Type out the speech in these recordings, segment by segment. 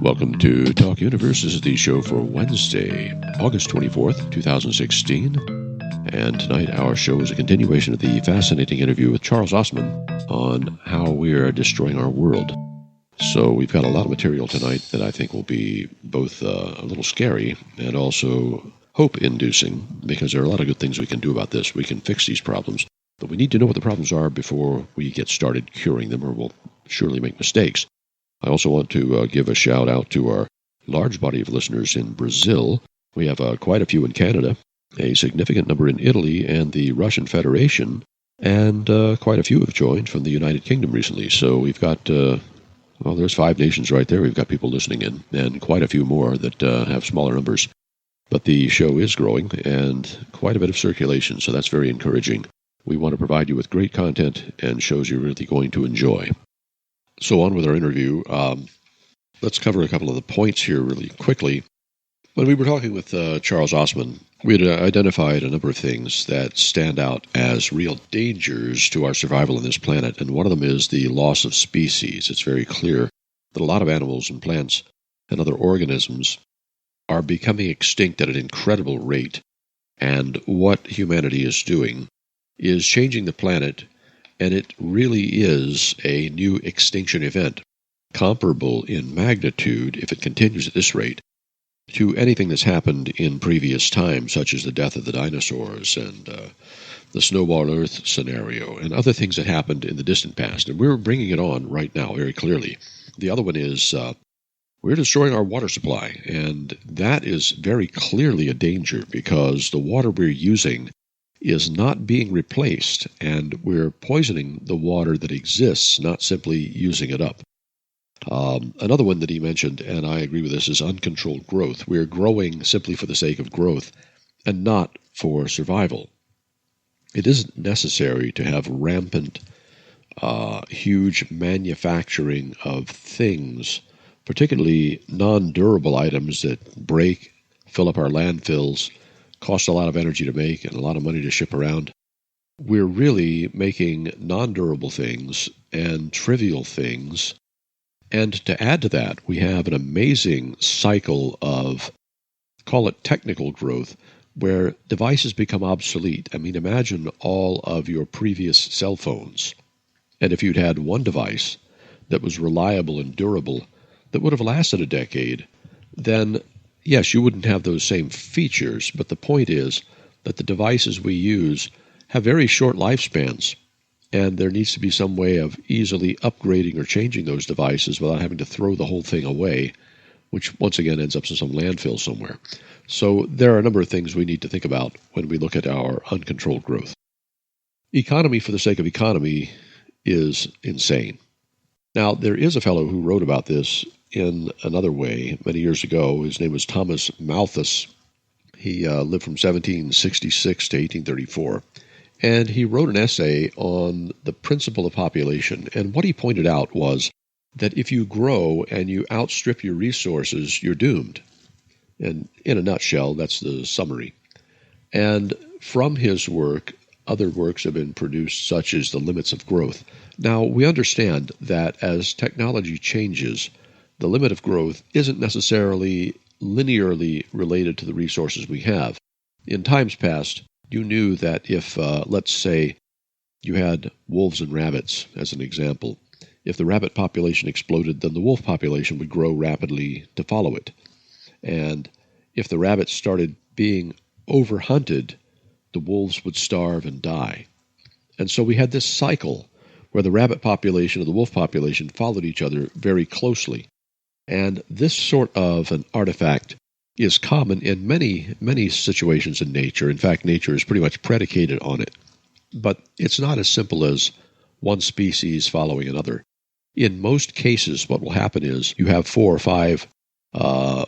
Welcome to Talk Universe. This is the show for Wednesday, August 24th, 2016. And tonight our show is a continuation of the fascinating interview with Charles Ostman on how we are destroying our world. So we've got a lot of material tonight that I think will be both a little scary and also hope-inducing, because there are a lot of good things we can do about this. We can fix these problems, but we need to know what the problems are before we get started curing them, or we'll surely make mistakes. I also want to give a shout out to our large body of listeners in Brazil. We have quite a few in Canada, a significant number in Italy and the Russian Federation, and quite a few have joined from the United Kingdom recently. So we've got, there's 5 nations right there. We've got people listening in, and quite a few more that have smaller numbers. But the show is growing, and quite a bit of circulation, so that's very encouraging. We want to provide you with great content and shows you're really going to enjoy. So on with our interview. Let's cover a couple of the points here really quickly. When we were talking with Charles Ostman, we had identified a number of things that stand out as real dangers to our survival on this planet, and one of them is the loss of species. It's very clear that a lot of animals and plants and other organisms are becoming extinct at an incredible rate, and what humanity is doing is changing the planet. And it really is a new extinction event, comparable in magnitude, if it continues at this rate, to anything that's happened in previous times, such as the death of the dinosaurs and the snowball Earth scenario, and other things that happened in the distant past. And we're bringing it on right now very clearly. The other one is we're destroying our water supply, and that is very clearly a danger, because the water we're using is not being replaced, and we're poisoning the water that exists, not simply using it up. Another one that he mentioned, and I agree with this, is uncontrolled growth. We're growing simply for the sake of growth and not for survival. It isn't necessary to have rampant, huge manufacturing of things, particularly non-durable items that break, fill up our landfills, cost a lot of energy to make and a lot of money to ship around. We're really making non-durable things and trivial things. And to add to that, we have an amazing cycle of, call it technical growth, where devices become obsolete. I mean, imagine all of your previous cell phones. And if you'd had one device that was reliable and durable, that would have lasted a decade, then yes, you wouldn't have those same features, but the point is that the devices we use have very short lifespans, and there needs to be some way of easily upgrading or changing those devices without having to throw the whole thing away, which once again ends up in some landfill somewhere. So there are a number of things we need to think about when we look at our uncontrolled growth. Economy for the sake of economy is insane. Now, there is a fellow who wrote about this in another way many years ago. His name was Thomas Malthus. He lived from 1766 to 1834, and he wrote an essay on the principle of population. And what he pointed out was that if you grow and you outstrip your resources, you're doomed. And in a nutshell, that's the summary. And from his work, other works have been produced, such as The Limits of Growth. Now, we understand that as technology changes, the limit of growth isn't necessarily linearly related to the resources we have. In times past, you knew that if, let's say, you had wolves and rabbits, as an example, if the rabbit population exploded, then the wolf population would grow rapidly to follow it. And if the rabbits started being overhunted, the wolves would starve and die. And so we had this cycle where the rabbit population and the wolf population followed each other very closely. And this sort of an artifact is common in many, many situations in nature. In fact, nature is pretty much predicated on it. But it's not as simple as one species following another. In most cases, what will happen is you have 4 or 5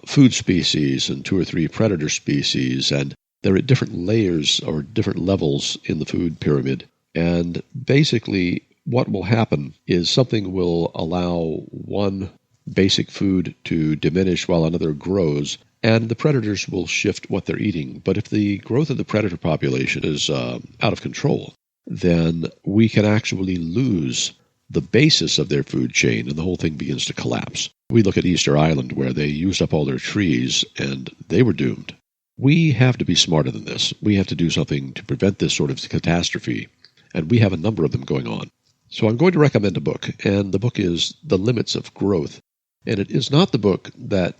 food species and 2 or 3 predator species, and they're at different layers or different levels in the food pyramid. And basically, what will happen is something will allow one basic food to diminish while another grows, and the predators will shift what they're eating. But if the growth of the predator population is out of control, then we can actually lose the basis of their food chain, and the whole thing begins to collapse. We look at Easter Island, where they used up all their trees, and they were doomed. We have to be smarter than this. We have to do something to prevent this sort of catastrophe, and we have a number of them going on. So I'm going to recommend a book, and the book is The Limits of Growth. And it is not the book that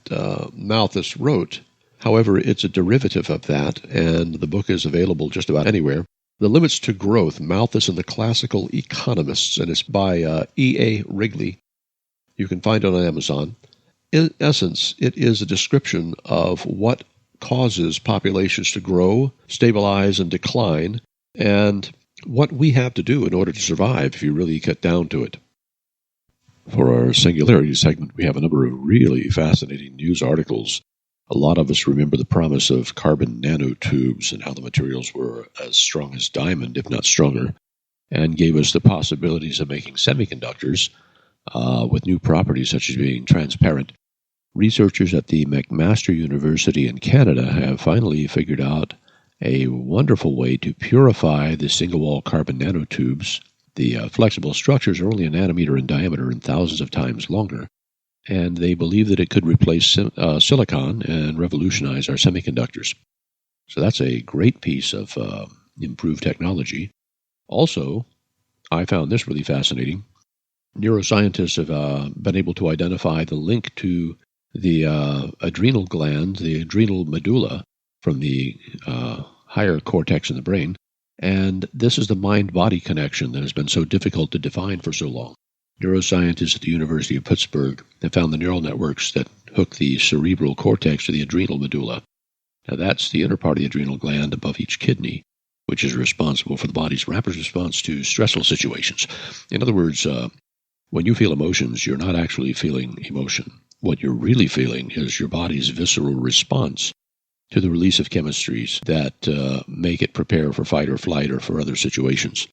Malthus wrote. However, it's a derivative of that, and the book is available just about anywhere. The Limits to Growth, Malthus and the Classical Economists, and it's by E.A. Wrigley. You can find it on Amazon. In essence, it is a description of what causes populations to grow, stabilize, and decline, and what we have to do in order to survive if you really get down to it. For our Singularity segment, we have a number of really fascinating news articles. A lot of us remember the promise of carbon nanotubes and how the materials were as strong as diamond, if not stronger, and gave us the possibilities of making semiconductors with new properties such as being transparent. Researchers at the McMaster University in Canada have finally figured out a wonderful way to purify the single-wall carbon nanotubes. The flexible structures are only a nanometer in diameter and thousands of times longer, and they believe that it could replace silicon and revolutionize our semiconductors. So that's a great piece of improved technology. Also, I found this really fascinating. Neuroscientists have been able to identify the link to the adrenal gland, the adrenal medulla, from the higher cortex in the brain. And this is the mind-body connection that has been so difficult to define for so long. Neuroscientists at the University of Pittsburgh have found the neural networks that hook the cerebral cortex to the adrenal medulla. Now that's the inner part of the adrenal gland above each kidney, which is responsible for the body's rapid response to stressful situations. In other words, when you feel emotions, you're not actually feeling emotion. What you're really feeling is your body's visceral response to the release of chemistries that make it prepare for fight or flight or for other situations.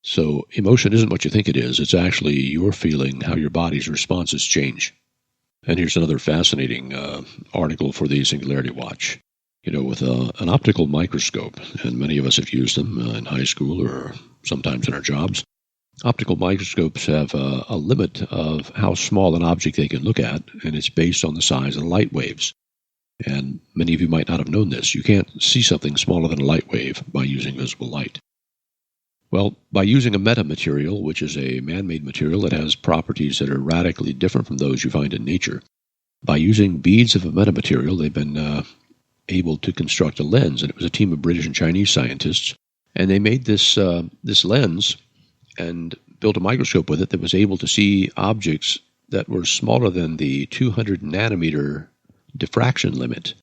So emotion isn't what you think it is. It's actually you're feeling how your body's responses change. And here's another fascinating article for the Singularity Watch. With an optical microscope, and many of us have used them in high school or sometimes in our jobs. Optical microscopes have a limit of how small an object they can look at, and it's based on the size of the light waves. And many of you might not have known this. You can't see something smaller than a light wave by using visible light. Well, by using a metamaterial, which is a man-made material that has properties that are radically different from those you find in nature, by using beads of a metamaterial, they've been able to construct a lens. And it was a team of British and Chinese scientists. And they made this lens and built a microscope with it that was able to see objects that were smaller than the 200 nanometer diffraction limit.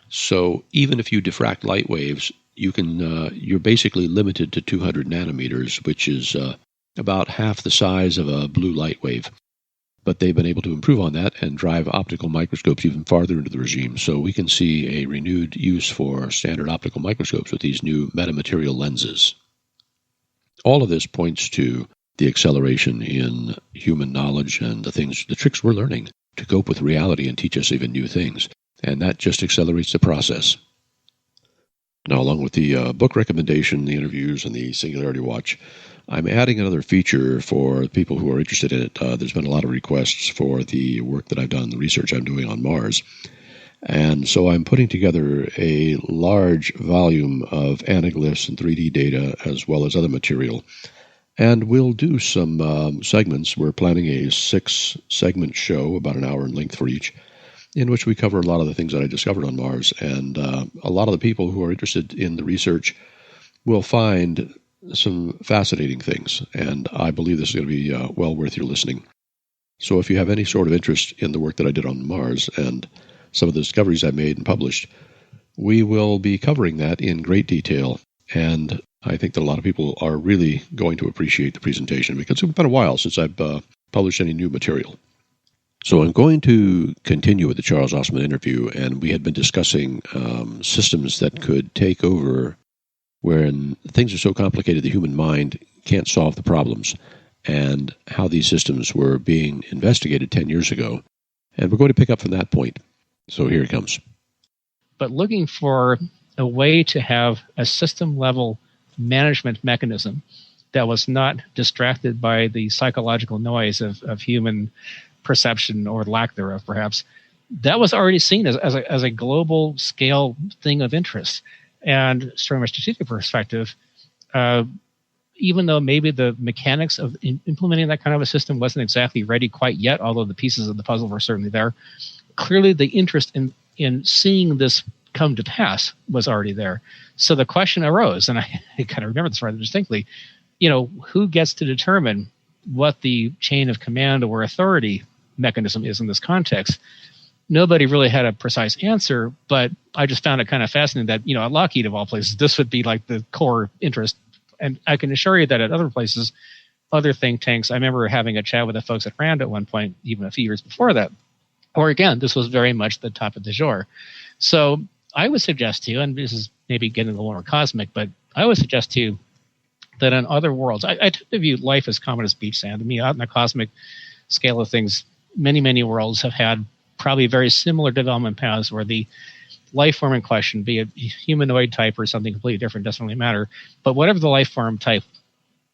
So even if you diffract light waves, you're basically limited to 200 nanometers, which is about half the size of a blue light wave. But they've been able to improve on that and drive optical microscopes even farther into the regime. So we can see a renewed use for standard optical microscopes with these new metamaterial lenses. All of this points to the acceleration in human knowledge and the tricks we're learning to cope with reality and teach us even new things. And that just accelerates the process. Now, along with the book recommendation, the interviews, and the Singularity Watch, I'm adding another feature for people who are interested in it. There's been a lot of requests for the work that I've done, the research I'm doing on Mars. And so I'm putting together a large volume of anaglyphs and 3D data as well as other material. And we'll do some segments. We're planning a 6-segment show, about an hour in length for each, in which we cover a lot of the things that I discovered on Mars. And a lot of the people who are interested in the research will find some fascinating things. And I believe this is going to be well worth your listening. So if you have any sort of interest in the work that I did on Mars and some of the discoveries I made and published, we will be covering that in great detail. And I think that a lot of people are really going to appreciate the presentation because it's been a while since I've published any new material. So I'm going to continue with the Charles Ostman interview, and we had been discussing systems that could take over when things are so complicated the human mind can't solve the problems, and how these systems were being investigated 10 years ago. And we're going to pick up from that point. So here it comes. But looking for a way to have a system-level management mechanism that was not distracted by the psychological noise of human perception or lack thereof, perhaps, that was already seen as a global scale thing of interest. And from a strategic perspective, even though maybe the mechanics of implementing that kind of a system wasn't exactly ready quite yet, although the pieces of the puzzle were certainly there, clearly the interest in seeing this come to pass was already there. So the question arose, and I kind of remember this rather distinctly, who gets to determine what the chain of command or authority mechanism is in this context? Nobody really had a precise answer, but I just found it kind of fascinating that, at Lockheed, of all places, this would be like the core interest. And I can assure you that at other places, other think tanks, I remember having a chat with the folks at RAND at one point, even a few years before that, or again, this was very much the top of the jour. So I would suggest to you, and this is maybe getting a little more cosmic, but I would suggest to you that in other worlds, I tend to view life as common as beach sand. I mean, out in the cosmic scale of things, many, many worlds have had probably very similar development paths where the life form in question, be it humanoid type or something completely different, doesn't really matter. But whatever the life form type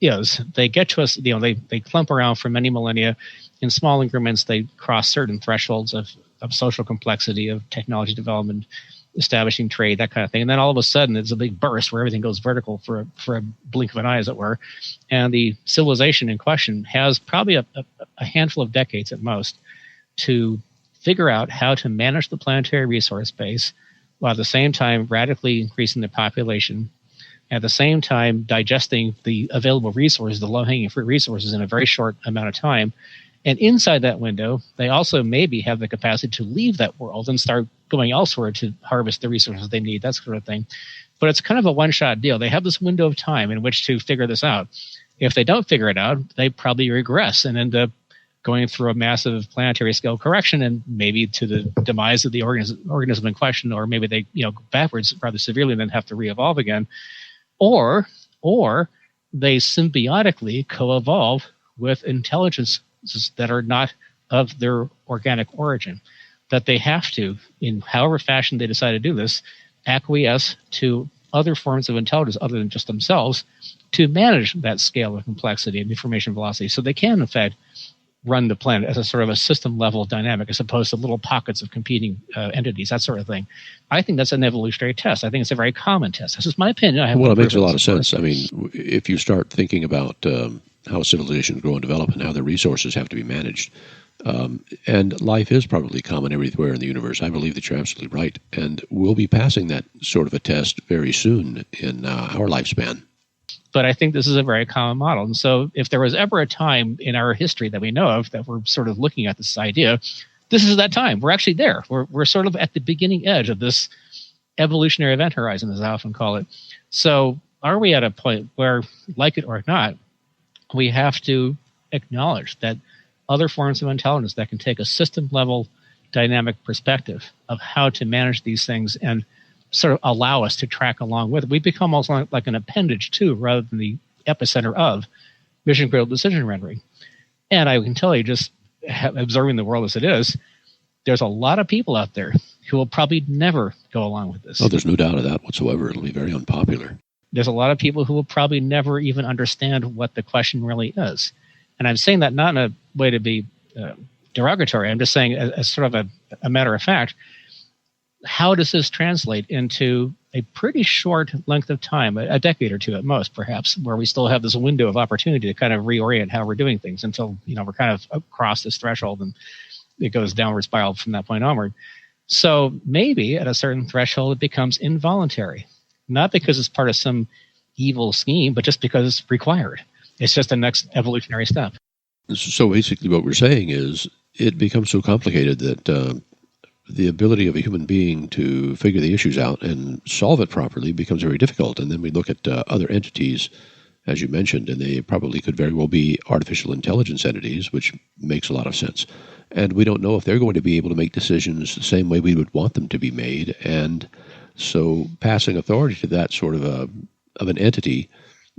is, they get to us, they clump around for many millennia. In small increments, they cross certain thresholds of social complexity, of technology development, establishing trade, that kind of thing. And then all of a sudden, it's a big burst where everything goes vertical for a blink of an eye, as it were. And the civilization in question has probably a handful of decades at most to figure out how to manage the planetary resource base while at the same time radically increasing the population, at the same time digesting the available resources, the low-hanging fruit resources, in a very short amount of time. And inside that window, they also maybe have the capacity to leave that world and start going elsewhere to harvest the resources they need, that sort of thing. But it's kind of a one-shot deal. They have this window of time in which to figure this out. If they don't figure it out, they probably regress and end up going through a massive planetary scale correction and maybe to the demise of the organism in question, or maybe they go backwards rather severely and then have to re-evolve again. Or they symbiotically co-evolve with intelligence that are not of their organic origin, that they have to, in however fashion they decide to do this, acquiesce to other forms of intelligence other than just themselves to manage that scale of complexity and information velocity. So they can, in fact, run the planet as a sort of a system-level dynamic as opposed to little pockets of competing entities, that sort of thing. I think that's an evolutionary test. I think it's a very common test. This is my opinion. Well, it makes a lot of sense. I mean, if you start thinking about how civilizations grow and develop and how their resources have to be managed, and life is probably common everywhere in the universe. I believe that you're absolutely right. And we'll be passing that sort of a test very soon in our lifespan. But I think this is a very common model. And so if there was ever a time in our history that we know of that we're sort of looking at this idea, this is that time. We're actually there. We're sort of at the beginning edge of this evolutionary event horizon, as I often call it. So are we at a point where, like it or not, we have to acknowledge that other forms of intelligence that can take a system-level dynamic perspective of how to manage these things and sort of allow us to track along with it. We become almost like an appendage to, rather than the epicenter of, mission-critical decision rendering. And I can tell you, just observing the world as it is, there's a lot of people out there who will probably never go along with this. Oh, there's no doubt of that whatsoever. It'll be very unpopular. There's a lot of people who will probably never even understand what the question really is. And I'm saying that not in a way to be derogatory. I'm just saying, as sort of a matter of fact, how does this translate into a pretty short length of time, a decade or two at most, perhaps, where we still have this window of opportunity to kind of reorient how we're doing things until, we're kind of across this threshold and it goes downward spiral from that point onward. So maybe at a certain threshold, it becomes involuntary, not because it's part of some evil scheme, but just because it's required. It's just the next evolutionary step. So basically what we're saying is it becomes so complicated that the ability of a human being to figure the issues out and solve it properly becomes very difficult. And then we look at other entities, as you mentioned, and they probably could very well be artificial intelligence entities, which makes a lot of sense. And we don't know if they're going to be able to make decisions the same way we would want them to be made. And so passing authority to that sort of an entity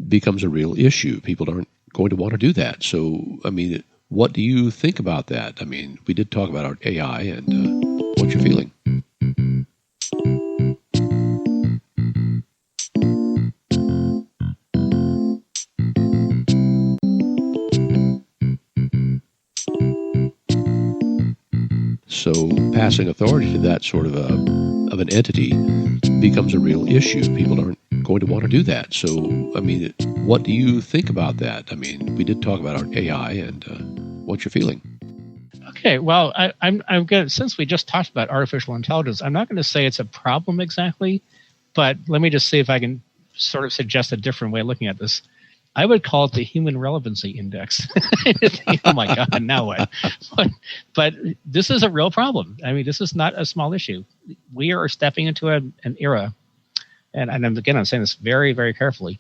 becomes a real issue. People aren't going to want to do that. So, I mean, what do you think about that? I mean, we did talk about our AI and what you're feeling. So passing authority to that sort of an entity becomes a real issue. People aren't going to want to do that. So, I mean, what do you think about that? I mean, we did talk about our AI, and what's your feeling? Okay, well, I'm going to, since we just talked about artificial intelligence, I'm not going to say it's a problem exactly, but let me just see if I can sort of suggest a different way of looking at this. I would call it the human relevancy index. Oh my God, now what? But this is a real problem. I mean, this is not a small issue. We are stepping into an era, and again, I'm saying this very, very carefully,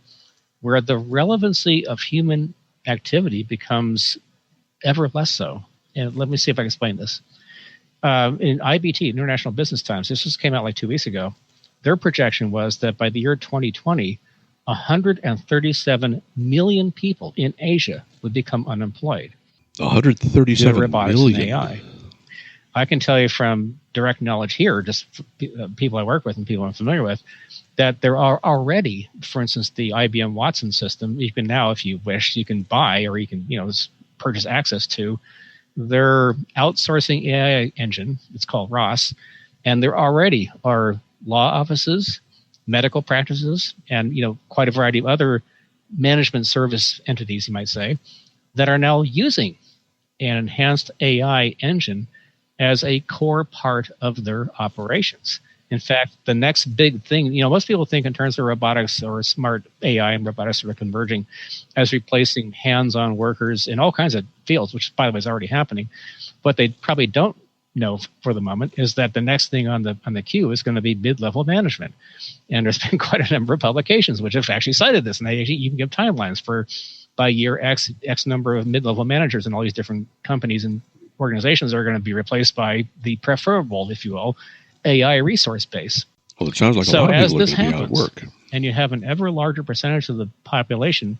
where the relevancy of human activity becomes ever less so. And let me see if I can explain this. In IBT, International Business Times, this just came out like 2 weeks ago, their projection was that by the year 2020, 137 million people in Asia would become unemployed. 137 robotics million. And AI. I can tell you from direct knowledge here, just people I work with and people I'm familiar with, that there are already, for instance, the IBM Watson system. You can now, if you wish, you can buy or you can purchase access to their outsourcing AI engine. It's called ROS, and there already are law offices, medical practices, and quite a variety of other management service entities, you might say, that are now using an enhanced AI engine as a core part of their operations. In fact, the next big thing, most people think in terms of robotics or smart AI and robotics are converging as replacing hands-on workers in all kinds of fields, which, by the way, is already happening. What they probably don't know for the moment is that the next thing on the queue is going to be mid-level management. And there's been quite a number of publications which have actually cited this, and they actually even give timelines for by year X number of mid-level managers in all these different companies and organizations are going to be replaced by the preferable, if you will, AI resource base. Well, it sounds like a lot of people are going to be out of work. And you have an ever larger percentage of the population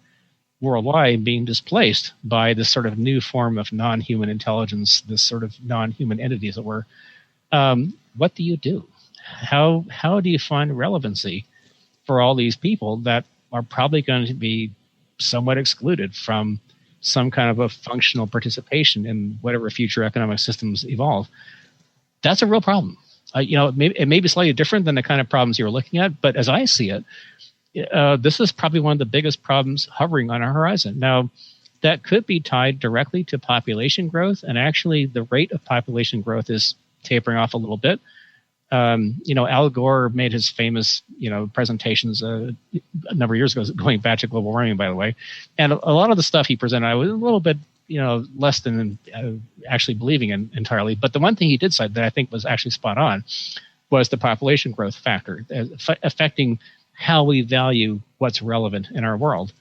worldwide being displaced by this sort of new form of non-human intelligence, this sort of non-human entity, as it were. What do you do? How do you find relevancy for all these people that are probably going to be somewhat excluded from some kind of a functional participation in whatever future economic systems evolve? That's a real problem. It may be slightly different than the kind of problems you were looking at, but as I see it, this is probably one of the biggest problems hovering on our horizon. Now, that could be tied directly to population growth, and actually the rate of population growth is tapering off a little bit. Al Gore made his famous, presentations a number of years ago, going back to global warming, by the way, and a lot of the stuff he presented, I was a little bit less than actually believing in entirely. But the one thing he did cite that I think was actually spot on was the population growth factor affecting how we value what's relevant in our world.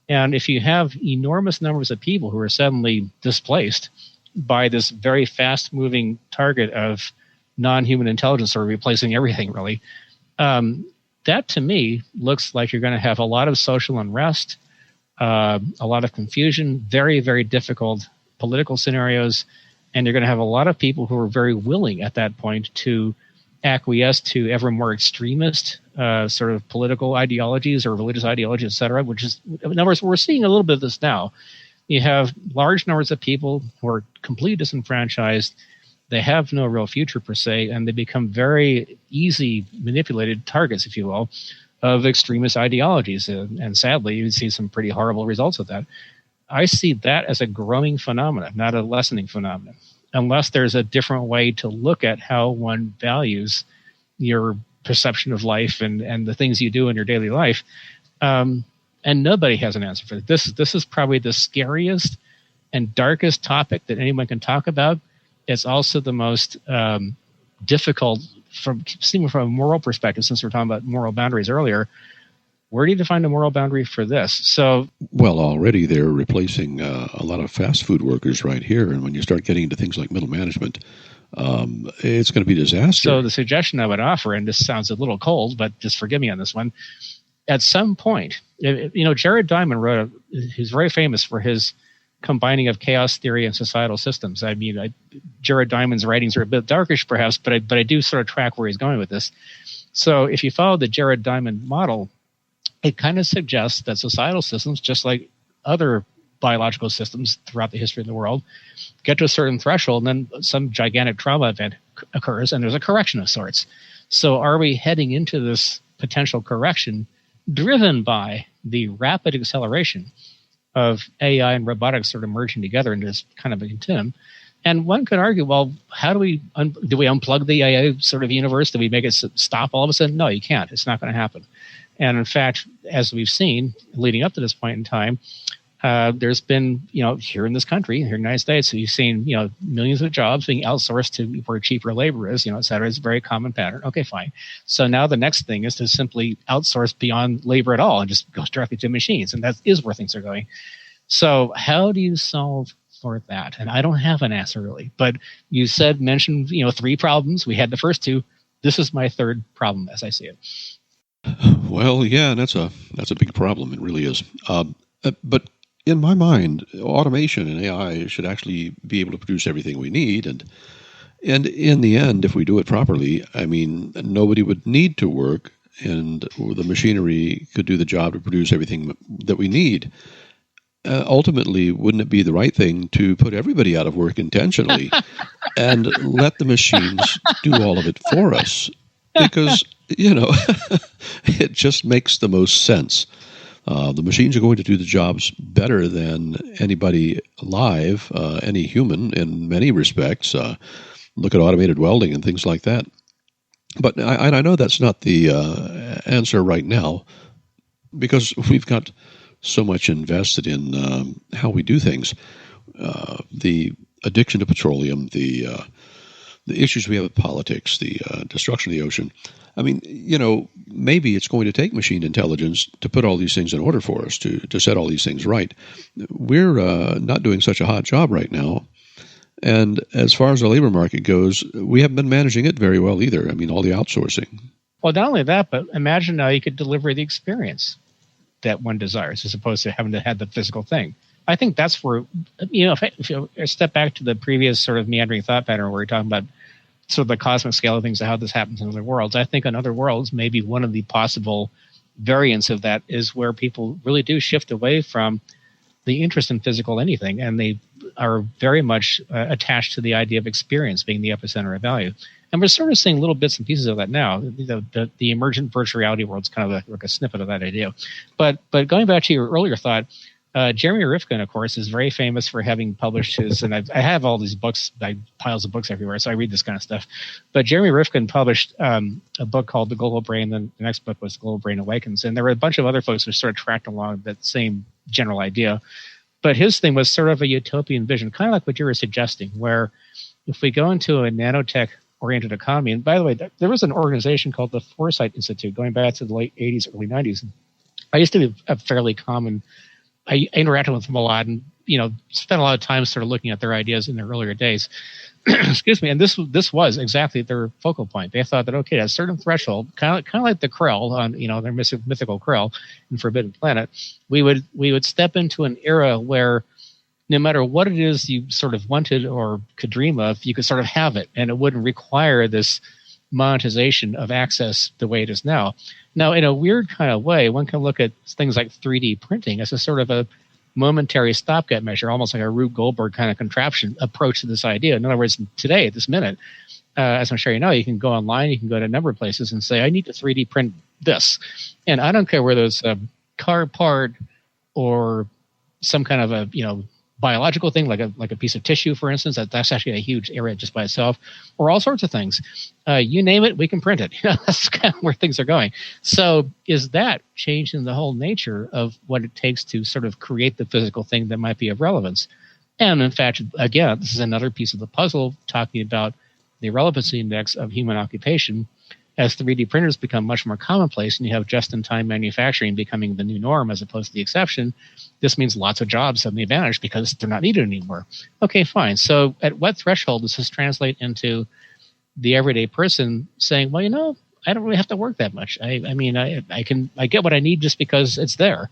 And if you have enormous numbers of people who are suddenly displaced by this very fast-moving target of non-human intelligence or replacing everything, really, that to me looks like you're going to have a lot of social unrest, a lot of confusion, very, very difficult political scenarios, and you're going to have a lot of people who are very willing at that point to acquiesce to ever more extremist sort of political ideologies or religious ideologies, et cetera, which is, in other words, we're seeing a little bit of this now. You have large numbers of people who are completely disenfranchised. They have no real future per se, and they become very easy manipulated targets, if you will, of extremist ideologies. And sadly, you see some pretty horrible results of that. I see that as a growing phenomenon, not a lessening phenomenon, unless there's a different way to look at how one values your perception of life and the things you do in your daily life. And nobody has an answer for it. This is probably the scariest and darkest topic that anyone can talk about. It's also the most difficult from a moral perspective, since we're talking about moral boundaries earlier. Where do you define a moral boundary for this? So, well, already they're replacing a lot of fast food workers right here, and when you start getting into things like middle management, it's going to be a disaster. So the suggestion I would offer, and this sounds a little cold, but just forgive me on this one, at some point, Jared Diamond wrote, he's very famous for his combining of chaos theory and societal systems. I mean, Jared Diamond's writings are a bit darkish, perhaps, but I do sort of track where he's going with this. So if you follow the Jared Diamond model, it kind of suggests that societal systems, just like other biological systems throughout the history of the world, get to a certain threshold, and then some gigantic trauma event occurs, and there's a correction of sorts. So are we heading into this potential correction driven by the rapid acceleration of AI and robotics sort of merging together into this kind of a continuum? And one could argue, well, how do we unplug the AI sort of universe? Do we make it stop all of a sudden? No, you can't. It's not going to happen. And in fact, as we've seen leading up to this point in time, there's been, here in this country, here in the United States, you've seen, millions of jobs being outsourced to where cheaper labor is, et cetera. It's a very common pattern. Okay, fine. So now the next thing is to simply outsource beyond labor at all and just go directly to machines. And that is where things are going. So how do you solve for that? And I don't have an answer really, but you mentioned, 3 problems. We had the first 2. This is my 3rd problem as I see it. Well, yeah, that's a big problem. It really is. But in my mind, automation and AI should actually be able to produce everything we need. And in the end, if we do it properly, I mean, nobody would need to work, and the machinery could do the job to produce everything that we need. Ultimately, wouldn't it be the right thing to put everybody out of work intentionally and let the machines do all of it for us? Because, it just makes the most sense. The machines are going to do the jobs better than anybody alive, any human in many respects. Look at automated welding and things like that. But I know that's not the answer right now, because we've got so much invested in how we do things. The addiction to petroleum, the issues we have with politics, the destruction of the ocean. I mean, maybe it's going to take machine intelligence to put all these things in order for us, to set all these things right. We're not doing such a hot job right now. And as far as the labor market goes, we haven't been managing it very well either. I mean, all the outsourcing. Well, not only that, but imagine now you could deliver the experience that one desires as opposed to having to have the physical thing. I think that's where, if you step back to the previous sort of meandering thought pattern where we're talking about sort of the cosmic scale of things and how this happens in other worlds, I think in other worlds, maybe one of the possible variants of that is where people really do shift away from the interest in physical anything, and they are very much attached to the idea of experience being the epicenter of value. And we're sort of seeing little bits and pieces of that now. The emergent virtual reality world is kind of like a snippet of that idea. But going back to your earlier thought, Jeremy Rifkin, of course, is very famous for having published his, and I have all these books, piles of books everywhere, so I read this kind of stuff. But Jeremy Rifkin published a book called The Global Brain, and the next book was The Global Brain Awakens. And there were a bunch of other folks who sort of tracked along that same general idea. But his thing was sort of a utopian vision, kind of like what you were suggesting, where if we go into a nanotech-oriented economy, and by the way, there was an organization called the Foresight Institute going back to the late 80s, early 90s. I used to be a fairly common, I interacted with them a lot and, spent a lot of time sort of looking at their ideas in their earlier days. Excuse me. And this was exactly their focal point. They thought that, okay, at a certain threshold, kind of like the Krell on, their mythical Krell in Forbidden Planet, we would step into an era where no matter what it is you sort of wanted or could dream of, you could sort of have it, and it wouldn't require this monetization of access the way it is now. Now, in a weird kind of way, one can look at things like 3D printing as a sort of a momentary stopgap measure, almost like a Rube Goldberg kind of contraption approach to this idea. In other words, today, at this minute, as I'm sure you know, you can go online, you can go to a number of places and say, I need to 3D print this. And I don't care whether it's a car part or some kind of a, biological thing, like a piece of tissue, for instance. That's actually a huge area just by itself, or all sorts of things. You name it, we can print it. That's kind of where things are going. So is that changing the whole nature of what it takes to sort of create the physical thing that might be of relevance? And in fact, again, this is another piece of the puzzle talking about the relevancy index of human occupation. As 3D printers become much more commonplace and you have just-in-time manufacturing becoming the new norm as opposed to the exception, this means lots of jobs suddenly vanish because they're not needed anymore. Okay, fine. So at what threshold does this translate into the everyday person saying, well, I don't really have to work that much. I get what I need just because it's there.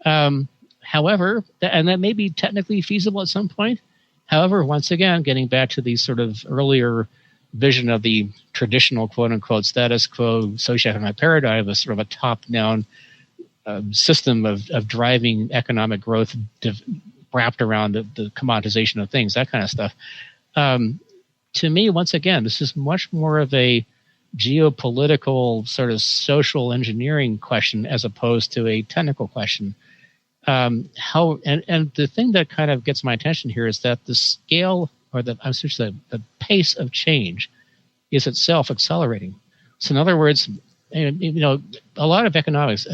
However, and that may be technically feasible at some point. However, once again, getting back to the sort of earlier vision of the traditional quote-unquote status quo socioeconomic paradigm of sort of a top-down system of driving economic growth wrapped around the commoditization of things, that kind of stuff. To me, once again, this is much more of a geopolitical sort of social engineering question as opposed to a technical question. And the thing that kind of gets my attention here is that the scale, or the pace of change is itself accelerating. So in other words, a lot of economics,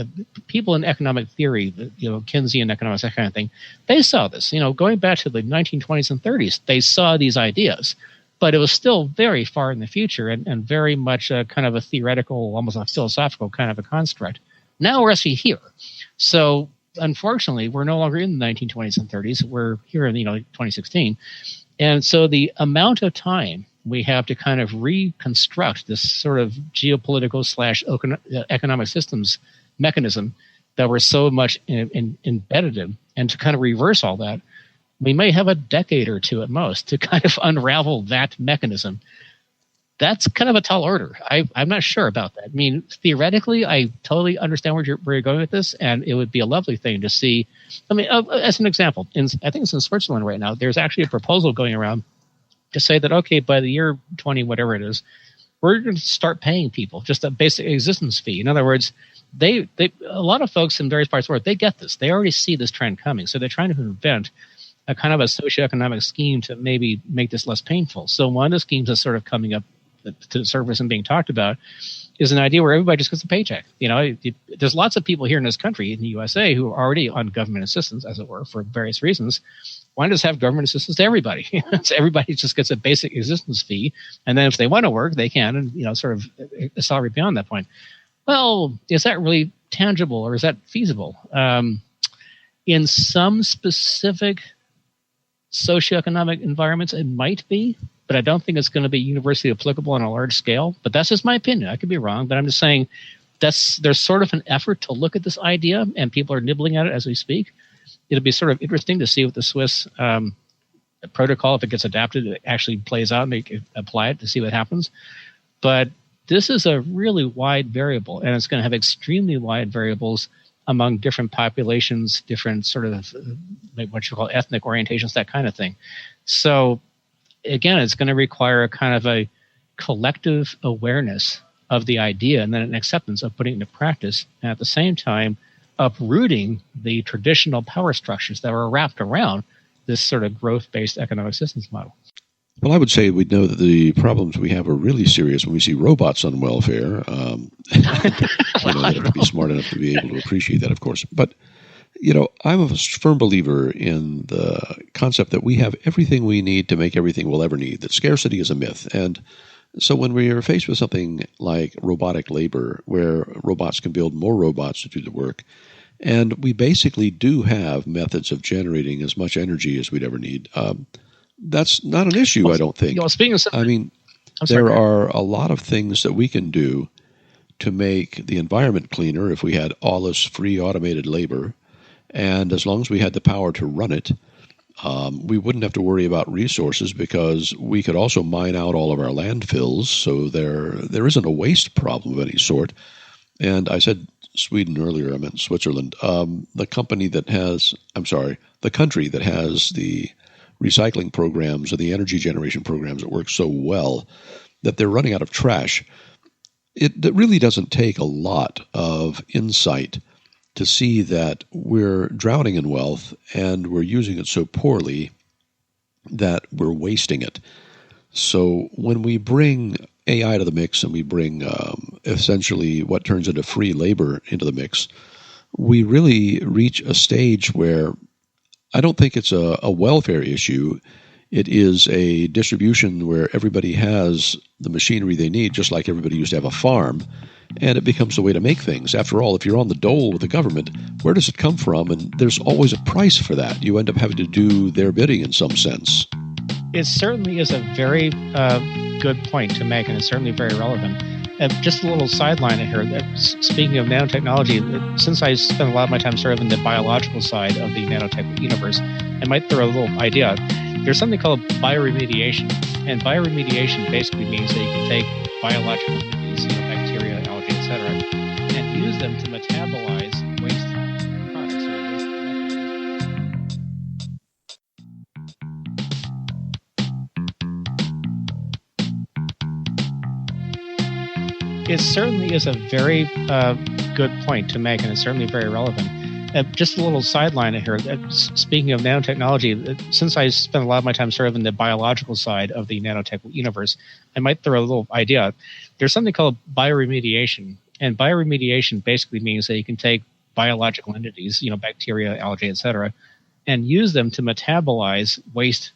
people in economic theory, Keynesian economics, that kind of thing, they saw this. Going back to the 1920s and 30s, they saw these ideas, but it was still very far in the future and very much a kind of a theoretical, almost a philosophical kind of a construct. Now we're actually here. So unfortunately, we're no longer in the 1920s and 30s. We're here in 2016. And so the amount of time we have to kind of reconstruct this sort of geopolitical / economic systems mechanism that we're so much embedded in, and to kind of reverse all that, we may have a decade or two at most to kind of unravel that mechanism. That's kind of a tall order. I'm not sure about that. I mean, theoretically, I totally understand where you're going with this, and it would be a lovely thing to see. I mean, as an example, I think it's in Switzerland right now, there's actually a proposal going around to say that, okay, by the year 20, whatever it is, we're going to start paying people just a basic existence fee. In other words, a lot of folks in various parts of the world, they get this. They already see this trend coming. So they're trying to invent a kind of a socioeconomic scheme to maybe make this less painful. So one of the schemes that's sort of coming up to the surface and being talked about is an idea where everybody just gets a paycheck. There's lots of people here in this country, in the USA, who are already on government assistance, as it were, for various reasons. Why not just have government assistance to everybody? So everybody just gets a basic existence fee, and then if they want to work, they can, and sort of a salary beyond that point. Well, is that really tangible, or is that feasible? In some specific socioeconomic environments, it might be, but I don't think it's going to be universally applicable on a large scale. But that's just my opinion. I could be wrong, but I'm just saying there's sort of an effort to look at this idea, and people are nibbling at it as we speak. It'll be sort of interesting to see what the Swiss protocol, if it gets adapted, it actually plays out, and they can apply it to see what happens. But this is a really wide variable, and it's going to have extremely wide variables among different populations, different sort of what you call ethnic orientations, that kind of thing. So again, it's going to require a kind of a collective awareness of the idea and then an acceptance of putting it into practice, and at the same time uprooting the traditional power structures that were wrapped around this sort of growth-based economic systems model. Well, I would say we'd know that the problems we have are really serious when we see robots on welfare. They have to be smart enough to be able to appreciate that, of course. But, I'm a firm believer in the concept that we have everything we need to make everything we'll ever need, that scarcity is a myth. And so when we are faced with something like robotic labor, where robots can build more robots to do the work, and we basically do have methods of generating as much energy as we'd ever need, that's not an issue, I don't think. Speaking of something, there are a lot of things that we can do to make the environment cleaner if we had all this free automated labor. And as long as we had the power to run it, we wouldn't have to worry about resources, because we could also mine out all of our landfills. So there isn't a waste problem of any sort. And I said Sweden earlier, I meant Switzerland. The country that has the recycling programs or the energy generation programs that work so well that they're running out of trash. It really doesn't take a lot of insight to see that we're drowning in wealth and we're using it so poorly that we're wasting it. So when we bring AI to the mix and we bring essentially what turns into free labor into the mix, we really reach a stage where I don't think it's a welfare issue. It is a distribution where everybody has the machinery they need, just like everybody used to have a farm, and it becomes the way to make things. After all, if you're on the dole with the government, where does it come from? And there's always a price for that. You end up having to do their bidding in some sense. It certainly is a very good point to make, and it's certainly very relevant. Just a little sideline here. Speaking of nanotechnology, since I spend a lot of my time sort of in the biological side of the nanotech universe, I might throw a little idea out. There's something called bioremediation, and bioremediation basically means that you can take biological entities, bacteria, algae, etc., and use them to metabolize waste products or waste it certainly is a very good point to make, and it's certainly very relevant. Just a little sideline here. Speaking of nanotechnology, since I spend a lot of my time sort of in the biological side of the nanotech universe, I might throw a little idea out. There's something called bioremediation. And bioremediation basically means that you can take biological entities, bacteria, algae, et cetera, and use them to metabolize waste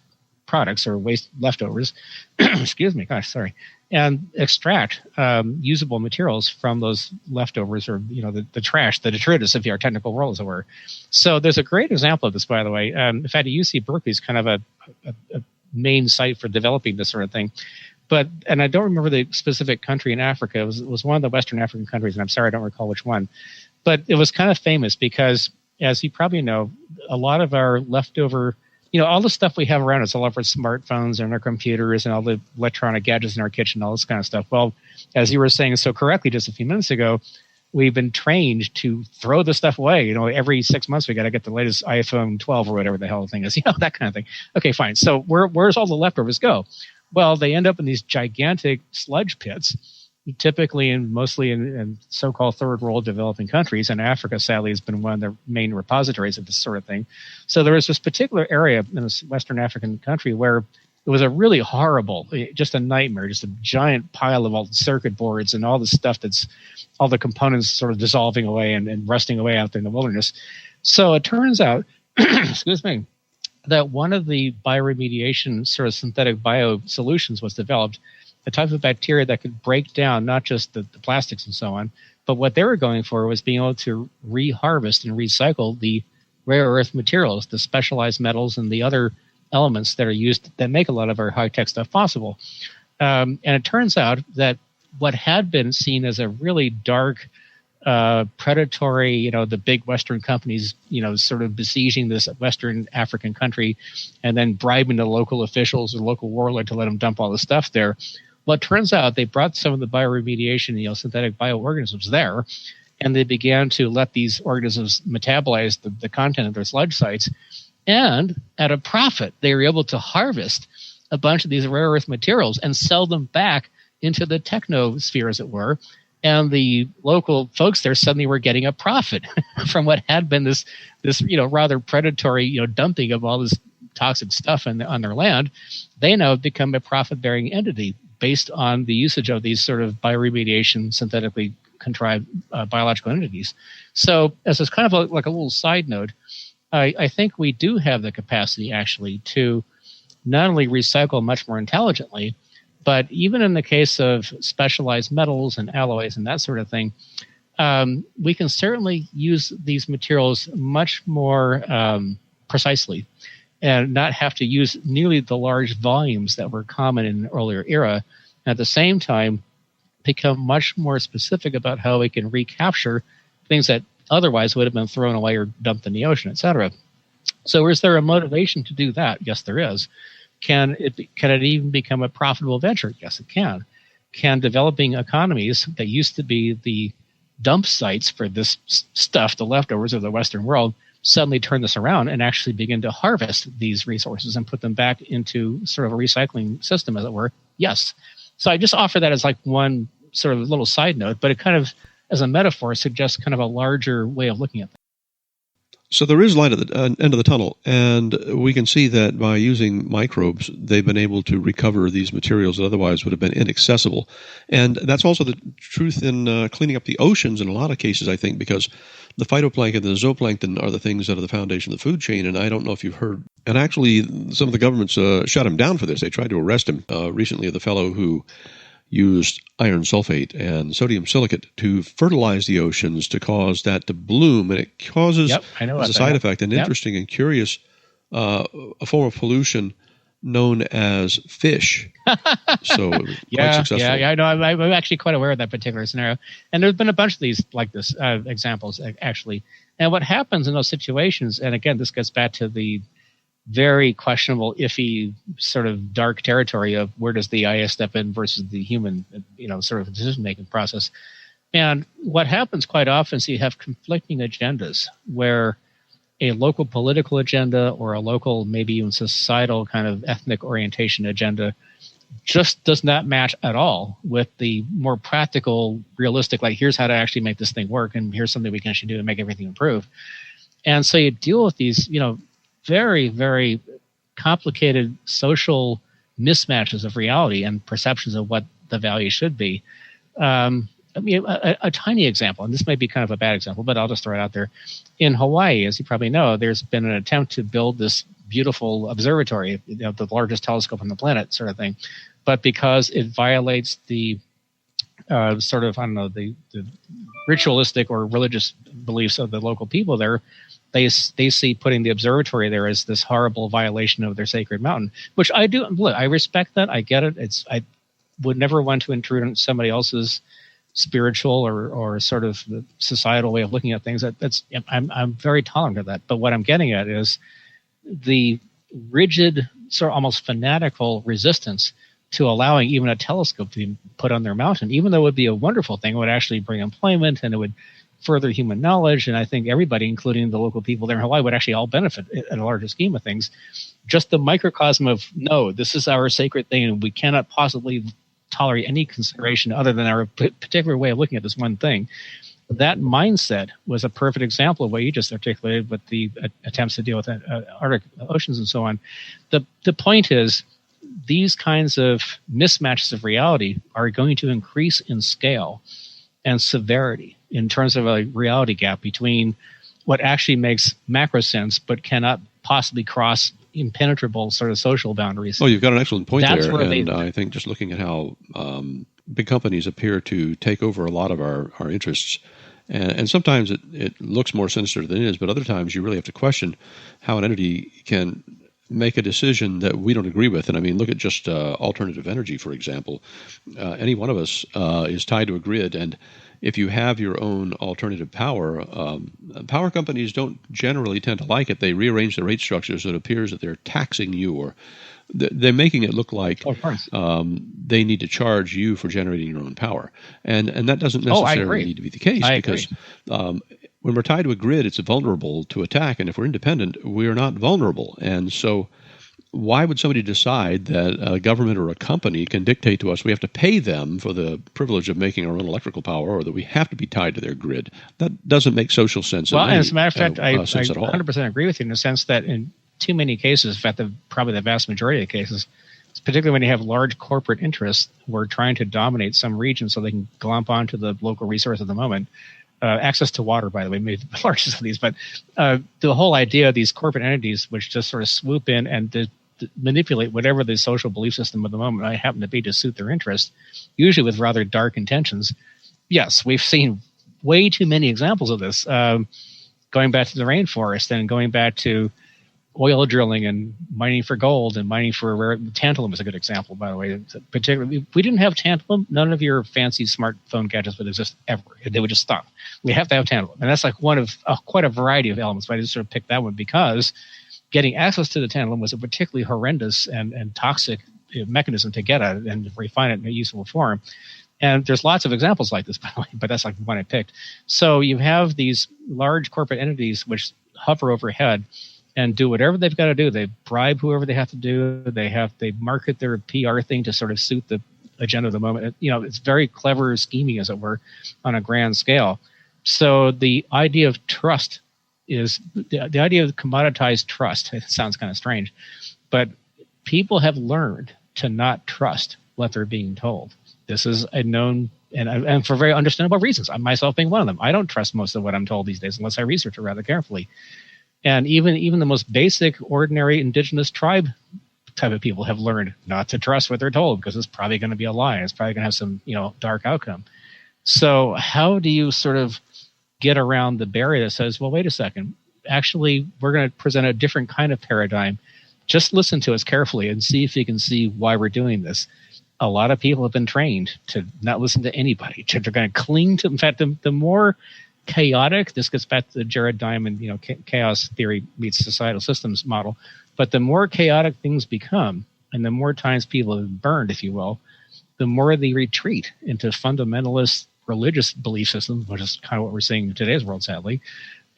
products or waste leftovers, excuse me, gosh, sorry, and extract usable materials from those leftovers, or the trash, the detritus of our technical world, as it were. So there's a great example of this, by the way. In fact, UC Berkeley is kind of a main site for developing this sort of thing. And I don't remember the specific country in Africa. It was one of the Western African countries, and I'm sorry I don't recall which one. But it was kind of famous because, as you probably know, a lot of our leftover, all the stuff we have around us, all of our smartphones and our computers and all the electronic gadgets in our kitchen, all this kind of stuff. Well, as you were saying so correctly just a few minutes ago, we've been trained to throw the stuff away. Every 6 months we got to get the latest iPhone 12 or whatever the hell the thing is, that kind of thing. Okay, fine. So where's all the leftovers go? Well, they end up in these gigantic sludge pits, typically and mostly in so-called third world developing countries, and Africa, sadly, has been one of the main repositories of this sort of thing. So there was this particular area in this Western African country where it was a really horrible, just a nightmare, just a giant pile of all the circuit boards and all the stuff that's all the components sort of dissolving away and rusting away out there in the wilderness. So it turns out, excuse me, that one of the bioremediation sort of synthetic bio solutions was developed, a type of bacteria that could break down not just the plastics and so on, but what they were going for was being able to reharvest and recycle the rare earth materials, the specialized metals and the other elements that are used that make a lot of our high-tech stuff possible. And it turns out that what had been seen as a really dark, predatory, the big Western companies, sort of besieging this Western African country and then bribing the local officials or local warlord to let them dump all the stuff there. Well, it turns out they brought some of the bioremediation, synthetic bioorganisms there, and they began to let these organisms metabolize the content of their sludge sites. And at a profit, they were able to harvest a bunch of these rare earth materials and sell them back into the technosphere, as it were. And the local folks there suddenly were getting a profit from what had been this rather predatory dumping of all this toxic stuff on their land. They now have become a profit-bearing entity based on the usage of these sort of bioremediation, synthetically contrived biological entities. So, as a kind of like a little side note, I think we do have the capacity actually to not only recycle much more intelligently, but even in the case of specialized metals and alloys and that sort of thing, we can certainly use these materials much more precisely and not have to use nearly the large volumes that were common in an earlier era. At the same time, become much more specific about how we can recapture things that otherwise would have been thrown away or dumped in the ocean, et cetera. So is there a motivation to do that? Yes, there is. Can it even become a profitable venture? Yes, it can. Can developing economies that used to be the dump sites for this stuff, the leftovers of the Western world, suddenly turn this around and actually begin to harvest these resources and put them back into sort of a recycling system, as it were? Yes. So I just offer that as like one sort of little side note, but it kind of, as a metaphor, suggests kind of a larger way of looking at things. So there is light at the end of the tunnel, and we can see that by using microbes, they've been able to recover these materials that otherwise would have been inaccessible. And that's also the truth in cleaning up the oceans in a lot of cases, I think, because the phytoplankton and the zooplankton are the things that are the foundation of the food chain, and I don't know if you've heard. And actually, some of the governments shut him down for this. They tried to arrest him recently, the fellow who used iron sulfate and sodium silicate to fertilize the oceans to cause that to bloom, and it causes, as a side effect, an interesting and curious a form of pollution known as fish. So quite successful. Yeah, I know. I'm actually quite aware of that particular scenario, and there's been a bunch of these like this examples actually. And what happens in those situations, and again, this gets back to the very questionable, iffy, sort of dark territory of where does the IA step in versus the human, sort of decision-making process. And what happens quite often is you have conflicting agendas where a local political agenda or a local, maybe even societal kind of ethnic orientation agenda just does not match at all with the more practical, realistic, like here's how to actually make this thing work, and here's something we can actually do to make everything improve. And so you deal with these, very, very complicated social mismatches of reality and perceptions of what the value should be. A tiny example, and this may be kind of a bad example, but I'll just throw it out there. In Hawaii, as you probably know, there's been an attempt to build this beautiful observatory, the largest telescope on the planet sort of thing. But because it violates the the ritualistic or religious beliefs of the local people there, they see putting the observatory there as this horrible violation of their sacred mountain, which I do. Look, I respect that. I get it. I would never want to intrude on somebody else's spiritual or sort of societal way of looking at things. I'm very tolerant of that. But what I'm getting at is the rigid, sort of almost fanatical resistance to allowing even a telescope to be put on their mountain, even though it would be a wonderful thing. It would actually bring employment and it would further human knowledge. And I think everybody, including the local people there in Hawaii, would actually all benefit in a larger scheme of things. Just the microcosm of, no, this is our sacred thing and we cannot possibly tolerate any consideration other than our particular way of looking at this one thing. That mindset was a perfect example of what you just articulated with the attempts to deal with Arctic oceans and so on. The point is, these kinds of mismatches of reality are going to increase in scale and severity in terms of a reality gap between what actually makes macro sense but cannot possibly cross impenetrable sort of social boundaries. Well, you've got an excellent point there. And I think just looking at how big companies appear to take over a lot of our interests, and sometimes it looks more sinister than it is, but other times you really have to question how an entity can make a decision that we don't agree with. And I mean, look at just alternative energy, for example. Any one of us is tied to a grid, and if you have your own alternative power, power companies don't generally tend to like it. They rearrange the rate structure so it appears that they're taxing you, or they're making it look like they need to charge you for generating your own power. And that doesn't necessarily need to be the case, because when we're tied to a grid, it's vulnerable to attack. And if we're independent, we're not vulnerable. And so why would somebody decide that a government or a company can dictate to us we have to pay them for the privilege of making our own electrical power, or that we have to be tied to their grid? That doesn't make social sense. Well, and as a matter of fact, I 100% agree with you in the sense that in too many cases, in fact, probably the vast majority of cases, particularly when you have large corporate interests who are trying to dominate some region so they can glomp onto the local resource at the moment. Access to water, by the way, maybe the largest of these, but the whole idea of these corporate entities which just sort of swoop in and manipulate whatever the social belief system of the moment might happen to be to suit their interest, usually with rather dark intentions. Yes, we've seen way too many examples of this, going back to the rainforest and going back to oil drilling and mining for gold and mining for rare. Tantalum is a good example, by the way. Particularly, if we didn't have tantalum, none of your fancy smartphone gadgets would exist ever. They would just stop. We have to have tantalum, and that's like one of quite a variety of elements. But I just sort of picked that one because getting access to the tantalum was a particularly horrendous and toxic mechanism to get at it and refine it in a useful form. And there's lots of examples like this, by the way, but that's like the one I picked. So you have these large corporate entities which hover overhead and do whatever they've got to do. They bribe whoever they have to do. They market their PR thing to sort of suit the agenda of the moment. It's very clever scheming, as it were, on a grand scale. So the idea of trust is the idea of commoditized trust. It sounds kind of strange, but people have learned to not trust what they're being told. This is a known, and for very understandable reasons. I myself being one of them. I don't trust most of what I'm told these days unless I research it rather carefully. And even the most basic, ordinary indigenous tribe type of people have learned not to trust what they're told because it's probably going to be a lie. It's probably going to have some, dark outcome. So how do you sort of get around the barrier that says, well, wait a second, actually, we're going to present a different kind of paradigm. Just listen to us carefully and see if you can see why we're doing this. A lot of people have been trained to not listen to anybody. They're going to cling to, in fact, the more chaotic, this gets back to the Jared Diamond, chaos theory meets societal systems model, but the more chaotic things become and the more times people have been burned, if you will, the more they retreat into fundamentalist religious belief systems, which is kind of what we're seeing in today's world, sadly,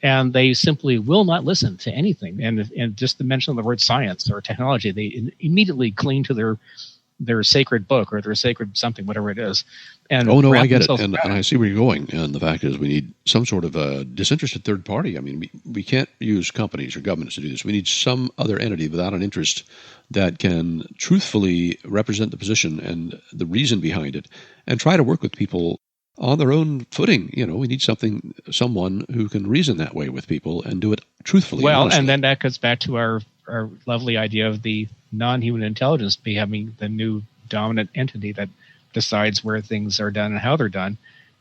and they simply will not listen to anything. And just to mention the word science or technology, they immediately cling to their their sacred book or their sacred something, whatever it is. And oh, no, I get it. And I see where you're going. And the fact is we need some sort of a disinterested third party. I mean, we can't use companies or governments to do this. We need some other entity without an interest that can truthfully represent the position and the reason behind it and try to work with people on their own footing. We need someone who can reason that way with people and do it truthfully. Well, and then that goes back to our lovely idea of the non-human intelligence becoming the new dominant entity that decides where things are done and how they're done.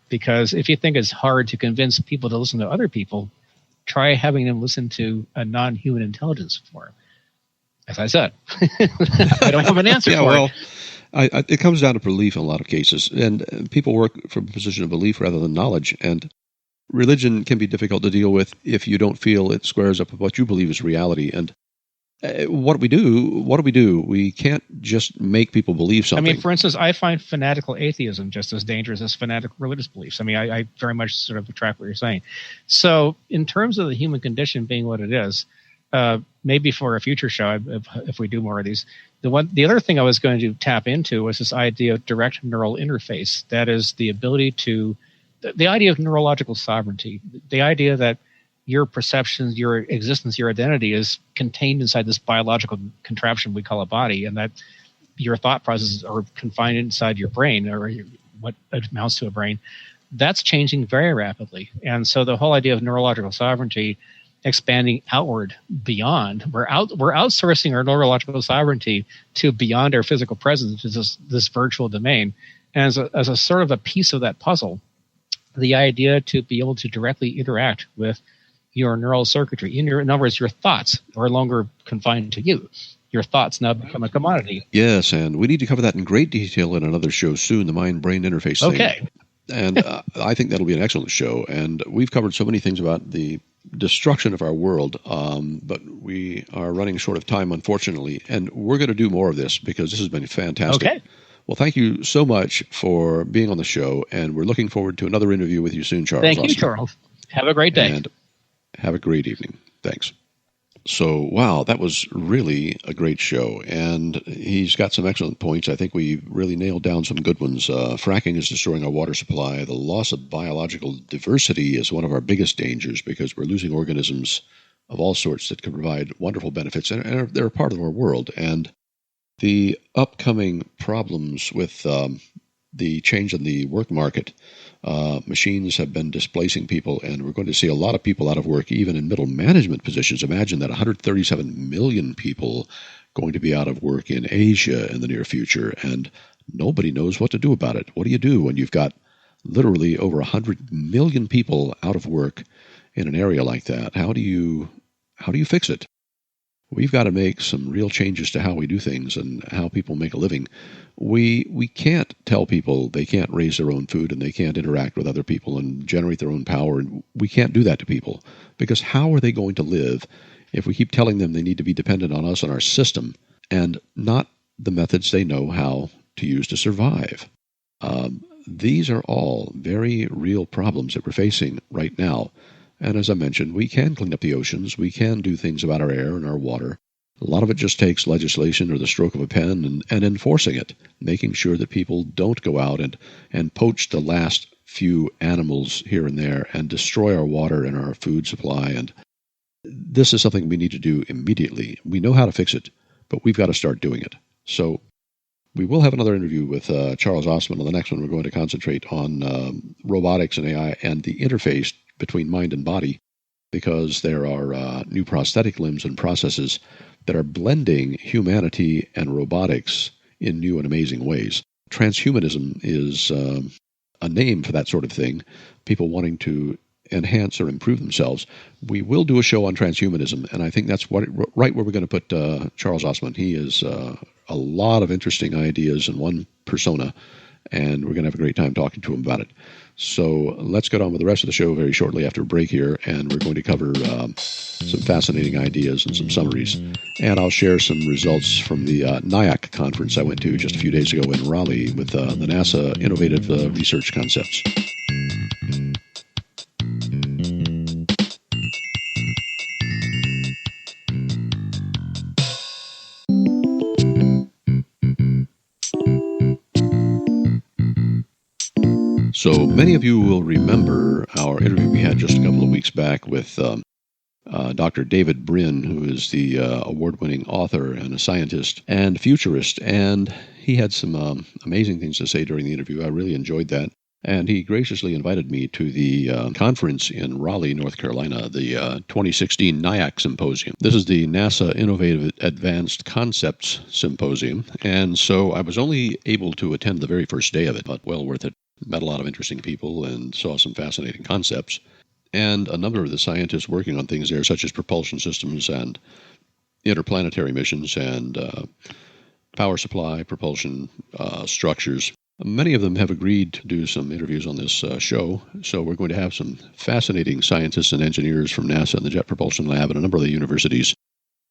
Because if you think it's hard to convince people to listen to other people, try having them listen to a non-human intelligence form. As I said, I don't have an answer for it. It comes down to belief in a lot of cases, and people work from a position of belief rather than knowledge. And religion can be difficult to deal with if you don't feel it squares up with what you believe is reality. And what do we do? We can't just make people believe something. I mean, for instance, I find fanatical atheism just as dangerous as fanatical religious beliefs. I mean, I very much sort of track what you're saying. So in terms of the human condition being what it is, maybe for a future show, if we do more of these, the other thing I was going to tap into was this idea of direct neural interface. That is the ability to, the idea of neurological sovereignty, the idea that your perceptions, your existence, your identity is contained inside this biological contraption we call a body, and that your thought processes are confined inside your brain, or what amounts to a brain. That's changing very rapidly. And so the whole idea of neurological sovereignty expanding outward beyond, we're outsourcing our neurological sovereignty to beyond our physical presence, to this virtual domain. And as a sort of a piece of that puzzle, the idea to be able to directly interact with your neural circuitry. In other words, your thoughts are no longer confined to you. Your thoughts now become a commodity. Yes, and we need to cover that in great detail in another show soon, the mind-brain interface thing. Okay. And I think that'll be an excellent show. And we've covered so many things about the destruction of our world, but we are running short of time, unfortunately. And we're going to do more of this because this has been fantastic. Okay. Well, thank you so much for being on the show, and we're looking forward to another interview with you soon, Charles. Thank you, Charles. Have a great day. And have a great evening. Thanks. So, wow, that was really a great show, and he's got some excellent points. I think we really nailed down some good ones. Fracking is destroying our water supply. The loss of biological diversity is one of our biggest dangers because we're losing organisms of all sorts that can provide wonderful benefits, and they're a part of our world. And the upcoming problems with the change in the work market, machines have been displacing people, and we're going to see a lot of people out of work, even in middle management positions. Imagine that 137 million people going to be out of work in Asia in the near future, and nobody knows what to do about it. What do you do when you've got literally over 100 million people out of work in an area like that? How do you fix it? We've got to make some real changes to how we do things and how people make a living. We can't tell people they can't raise their own food and they can't interact with other people and generate their own power. And we can't do that to people, because how are they going to live if we keep telling them they need to be dependent on us and our system and not the methods they know how to use to survive? These are all very real problems that we're facing right now. And as I mentioned, we can clean up the oceans. We can do things about our air and our water. A lot of it just takes legislation or the stroke of a pen and enforcing it, making sure that people don't go out and poach the last few animals here and there and destroy our water and our food supply. And this is something we need to do immediately. We know how to fix it, but we've got to start doing it. So we will have another interview with Charles Ostman. On the next one, we're going to concentrate on robotics and AI and the interface between mind and body, because there are new prosthetic limbs and processes that are blending humanity and robotics in new and amazing ways. Transhumanism is a name for that sort of thing, people wanting to enhance or improve themselves. We will do a show on transhumanism, and I think that's right where we're going to put Charles Ostman. He is a lot of interesting ideas in one persona, and we're going to have a great time talking to him about it. So let's get on with the rest of the show very shortly after a break here, and we're going to cover some fascinating ideas and some summaries. And I'll share some results from the NIAC conference I went to just a few days ago in Raleigh with the NASA Innovative Research Concepts. So many of you will remember our interview we had just a couple of weeks back with Dr. David Brin, who is the award-winning author and a scientist and futurist. And he had some amazing things to say during the interview. I really enjoyed that. And he graciously invited me to the conference in Raleigh, North Carolina, the 2016 NIAC Symposium. This is the NASA Innovative Advanced Concepts Symposium. And so I was only able to attend the very first day of it, but well worth it. Met a lot of interesting people and saw some fascinating concepts. And a number of the scientists working on things there, such as propulsion systems and interplanetary missions and power supply, propulsion structures. Many of them have agreed to do some interviews on this show, so we're going to have some fascinating scientists and engineers from NASA and the Jet Propulsion Lab and a number of the universities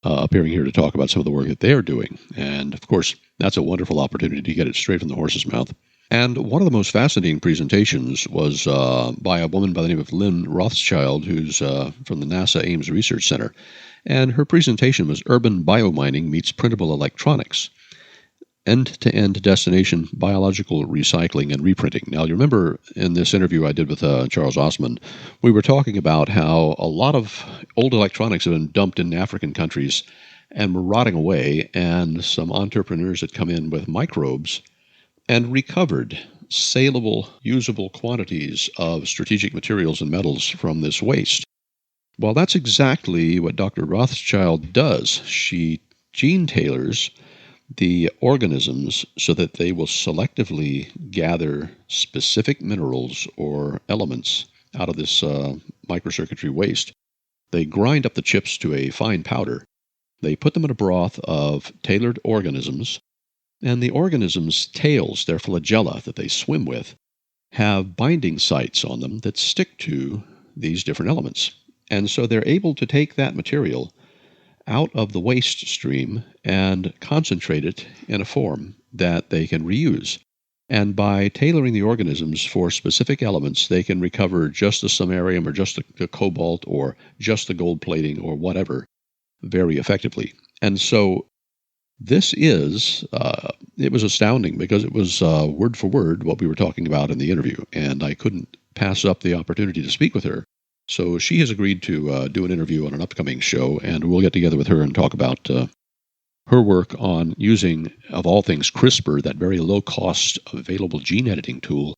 appearing here to talk about some of the work that they're doing. And, of course, that's a wonderful opportunity to get it straight from the horse's mouth. And one of the most fascinating presentations was by a woman by the name of Lynn Rothschild, who's from the NASA Ames Research Center. And her presentation was Urban Biomining Meets Printable Electronics, End-to-End Destination Biological Recycling and Reprinting. Now, you remember in this interview I did with Charles Ostman, we were talking about how a lot of old electronics have been dumped in African countries and were rotting away, and some entrepreneurs had come in with microbes and recovered saleable, usable quantities of strategic materials and metals from this waste. Well, that's exactly what Dr. Rothschild does. She gene tailors the organisms so that they will selectively gather specific minerals or elements out of this microcircuitry waste. They grind up the chips to a fine powder. They put them in a broth of tailored organisms, and the organisms' tails, their flagella that they swim with, have binding sites on them that stick to these different elements. And so they're able to take that material out of the waste stream and concentrate it in a form that they can reuse. And by tailoring the organisms for specific elements, they can recover just the samarium or just the cobalt or just the gold plating or whatever very effectively. And so this is, it was astounding because it was word for word what we were talking about in the interview, and I couldn't pass up the opportunity to speak with her. So she has agreed to do an interview on an upcoming show, and we'll get together with her and talk about her work on using, of all things, CRISPR, that very low-cost available gene editing tool,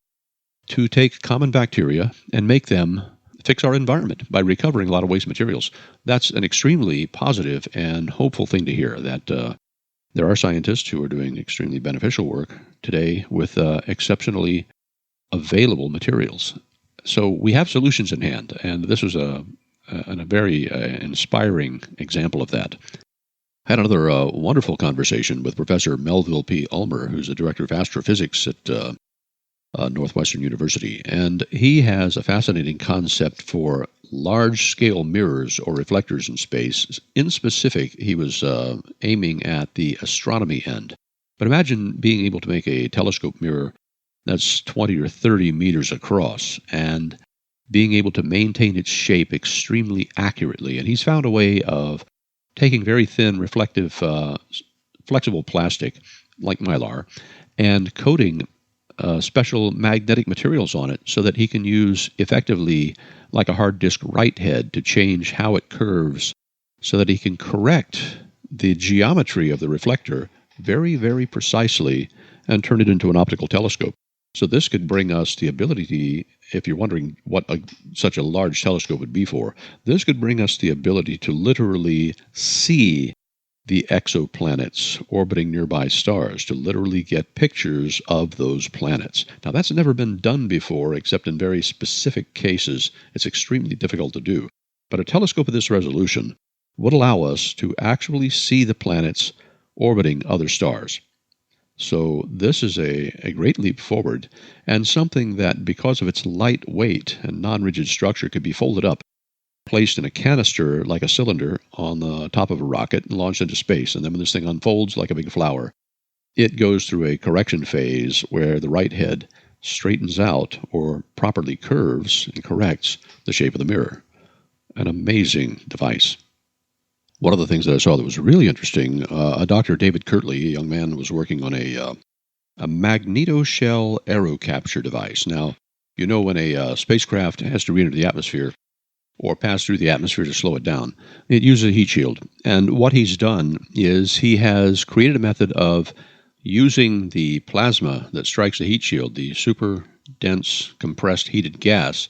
to take common bacteria and make them fix our environment by recovering a lot of waste materials. That's an extremely positive and hopeful thing to hear, that there are scientists who are doing extremely beneficial work today with exceptionally available materials. So we have solutions in hand, and this was a very inspiring example of that. I had another wonderful conversation with Professor Melville P. Ulmer, who's the Director of Astrophysics at Northwestern University, and he has a fascinating concept for large-scale mirrors or reflectors in space. In specific, he was aiming at the astronomy end. But imagine being able to make a telescope mirror that's 20 or 30 meters across and being able to maintain its shape extremely accurately. And he's found a way of taking very thin, reflective, flexible plastic, like Mylar, and coating special magnetic materials on it so that he can use effectively like a hard disk write head to change how it curves so that he can correct the geometry of the reflector very, very precisely and turn it into an optical telescope. So this could bring us the ability, if you're wondering what such a large telescope would be for, this could bring us the ability to literally see the exoplanets orbiting nearby stars, to literally get pictures of those planets. Now, that's never been done before, except in very specific cases. It's extremely difficult to do. But a telescope of this resolution would allow us to actually see the planets orbiting other stars. So this is a great leap forward, and something that, because of its lightweight and non-rigid structure, could be folded up, placed in a canister like a cylinder on the top of a rocket and launched into space. And then when this thing unfolds like a big flower, it goes through a correction phase where the right head straightens out or properly curves and corrects the shape of the mirror. An amazing device. One of the things that I saw that was really interesting, Dr. David Kirtley, a young man, was working on a magnetoshell aero capture device. Now, You know, when a spacecraft has to re-enter the atmosphere or pass through the atmosphere to slow it down, it uses a heat shield. And what he's done is he has created a method of using the plasma that strikes the heat shield, the super dense compressed heated gas,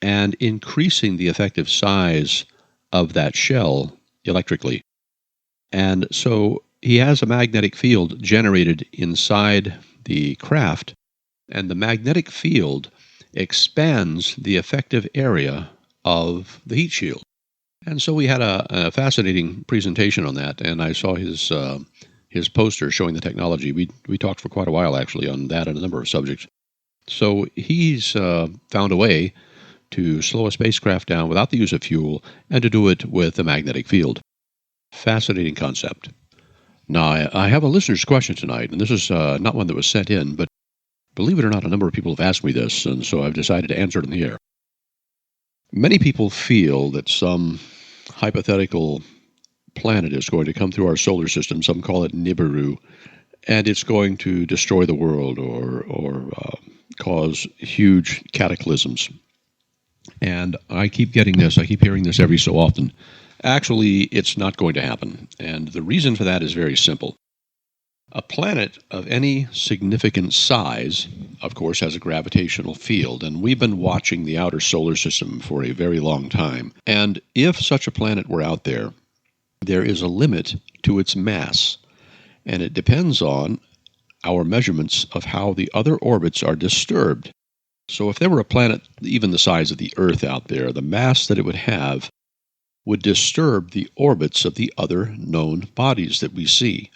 and increasing the effective size of that shell electrically. And so he has a magnetic field generated inside the craft, and the magnetic field expands the effective area of the heat shield. And so we had a fascinating presentation on that, and I saw his poster showing the technology. We talked for quite a while, actually, on that and a number of subjects. So he's found a way to slow a spacecraft down without the use of fuel and to do it with a magnetic field. Fascinating concept. Now, I have a listener's question tonight, and this is not one that was sent in, but believe it or not, a number of people have asked me this, and so I've decided to answer it in the air. Many people feel that some hypothetical planet is going to come through our solar system, some call it Nibiru, and it's going to destroy the world or cause huge cataclysms. And I keep getting this, I keep hearing this every so often. Actually, it's not going to happen, and the reason for that is very simple. A planet of any significant size, of course, has a gravitational field, and we've been watching the outer solar system for a very long time. And if such a planet were out there, there is a limit to its mass, and it depends on our measurements of how the other orbits are disturbed. So if there were a planet even the size of the Earth out there, the mass that it would have would disturb the orbits of the other known bodies that we see.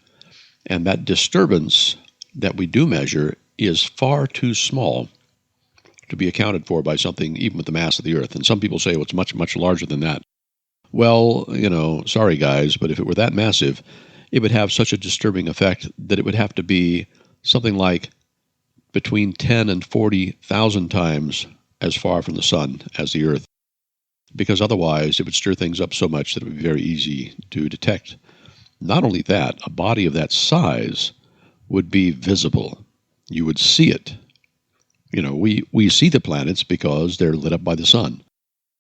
And that disturbance that we do measure is far too small to be accounted for by something even with the mass of the Earth. And some people say, well, it's much, much larger than that. Well, sorry guys, but if it were that massive, it would have such a disturbing effect that it would have to be something like between 10 and 40,000 times as far from the sun as the Earth, because otherwise it would stir things up so much that it would be very easy to detect. Not only that, a body of that size would be visible. You would see it. We see the planets because they're lit up by the sun.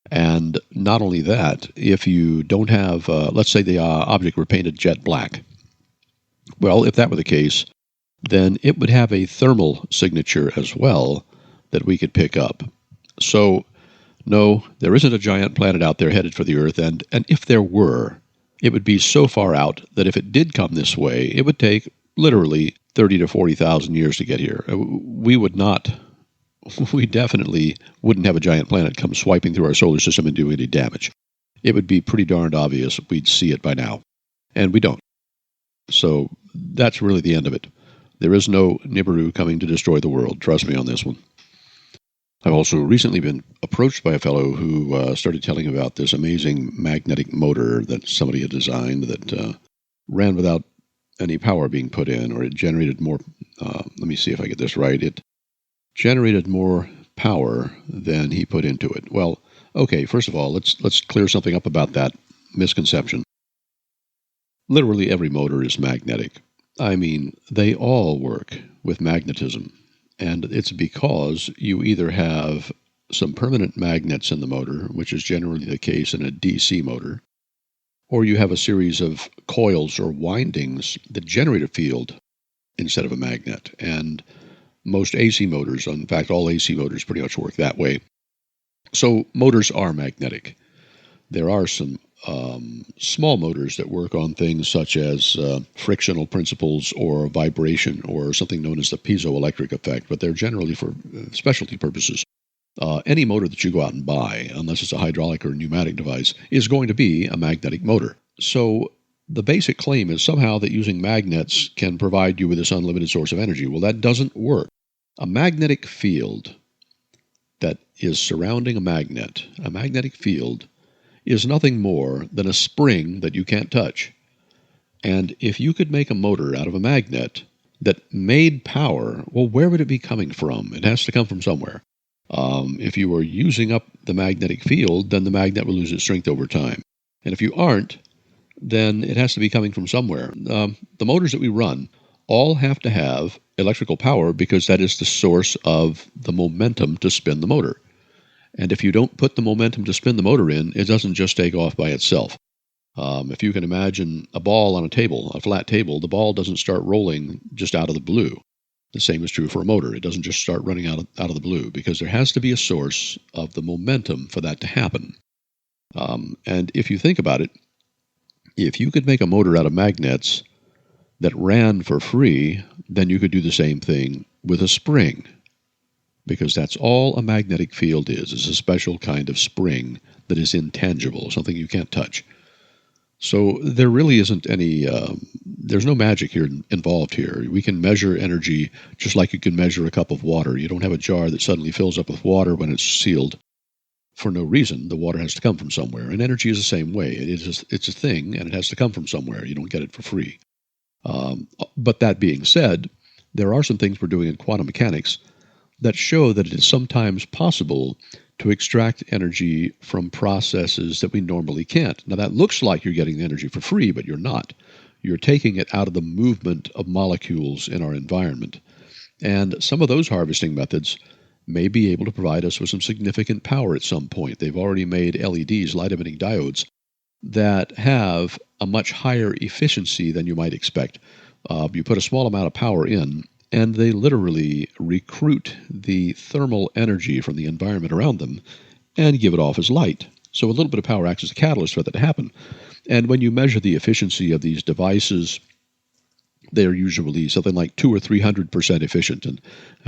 And not only that, if you don't have, let's say the object were painted jet black. Well, if that were the case, then it would have a thermal signature as well that we could pick up. So, no, there isn't a giant planet out there headed for the Earth, and if there were, it would be so far out that if it did come this way, it would take literally 30 to 40,000 years to get here. We definitely wouldn't have a giant planet come swiping through our solar system and do any damage. It would be pretty darned obvious we'd see it by now. And we don't. So that's really the end of it. There is no Nibiru coming to destroy the world. Trust me on this one. I've also recently been approached by a fellow who started telling about this amazing magnetic motor that somebody had designed that ran without any power being put in, or it generated more, let me see if I get this right, it generated more power than he put into it. Well, okay, first of all, let's clear something up about that misconception. Literally every motor is magnetic. I mean, they all work with magnetism. And it's because you either have some permanent magnets in the motor, which is generally the case in a DC motor, or you have a series of coils or windings that generate a field instead of a magnet. And most AC motors, in fact, all AC motors pretty much work that way. So motors are magnetic. There are some small motors that work on things such as frictional principles or vibration or something known as the piezoelectric effect, but they're generally for specialty purposes. Any motor that you go out and buy, unless it's a hydraulic or pneumatic device, is going to be a magnetic motor. So the basic claim is somehow that using magnets can provide you with this unlimited source of energy. Well, that doesn't work. A magnetic field that is surrounding a magnetic field, is nothing more than a spring that you can't touch. And if you could make a motor out of a magnet that made power, well, where would it be coming from? It has to come from somewhere. If you were using up the magnetic field, then the magnet will lose its strength over time. And if you aren't, then it has to be coming from somewhere. The motors that we run all have to have electrical power because that is the source of the momentum to spin the motor. And if you don't put the momentum to spin the motor in, it doesn't just take off by itself. If you can imagine a ball on a table, a flat table, the ball doesn't start rolling just out of the blue. The same is true for a motor. It doesn't just start running out of the blue because there has to be a source of the momentum for that to happen. And if you think about it, if you could make a motor out of magnets that ran for free, then you could do the same thing with a spring. Because that's all a magnetic field is a special kind of spring that is intangible, something you can't touch. So there really isn't any, there's no magic here involved here. We can measure energy just like you can measure a cup of water. You don't have a jar that suddenly fills up with water when it's sealed for no reason. The water has to come from somewhere. And energy is the same way. It's a thing, and it has to come from somewhere. You don't get it for free. But that being said, there are some things we're doing in quantum mechanics that show that it is sometimes possible to extract energy from processes that we normally can't. Now, that looks like you're getting the energy for free, but you're not. You're taking it out of the movement of molecules in our environment. And some of those harvesting methods may be able to provide us with some significant power at some point. They've already made LEDs, light-emitting diodes, that have a much higher efficiency than you might expect. You put a small amount of power in, and they literally recruit the thermal energy from the environment around them and give it off as light. So a little bit of power acts as a catalyst for that to happen. And when you measure the efficiency of these devices, they're usually something like 200 or 300% efficient. And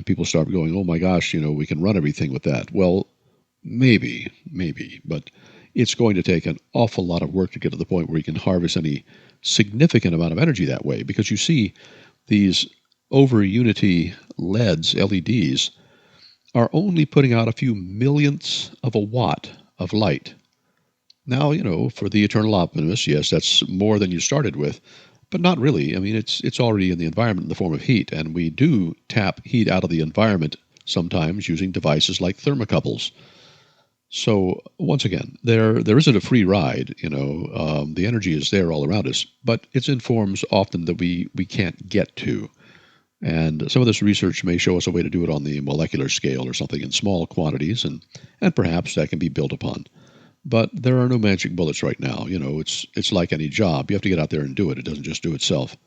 people start going, oh my gosh, we can run everything with that. Well, maybe, but it's going to take an awful lot of work to get to the point where you can harvest any significant amount of energy that way. Because you see, these over unity LEDs, are only putting out a few millionths of a watt of light. Now, for the eternal optimist, yes, that's more than you started with, but not really. I mean, it's already in the environment in the form of heat, and we do tap heat out of the environment sometimes using devices like thermocouples. So once again, there isn't a free ride. The energy is there all around us, but it's in forms often that we can't get to. And some of this research may show us a way to do it on the molecular scale or something in small quantities, and perhaps that can be built upon. But there are no magic bullets right now. It's like any job. You have to get out there and do it. It doesn't just do itself.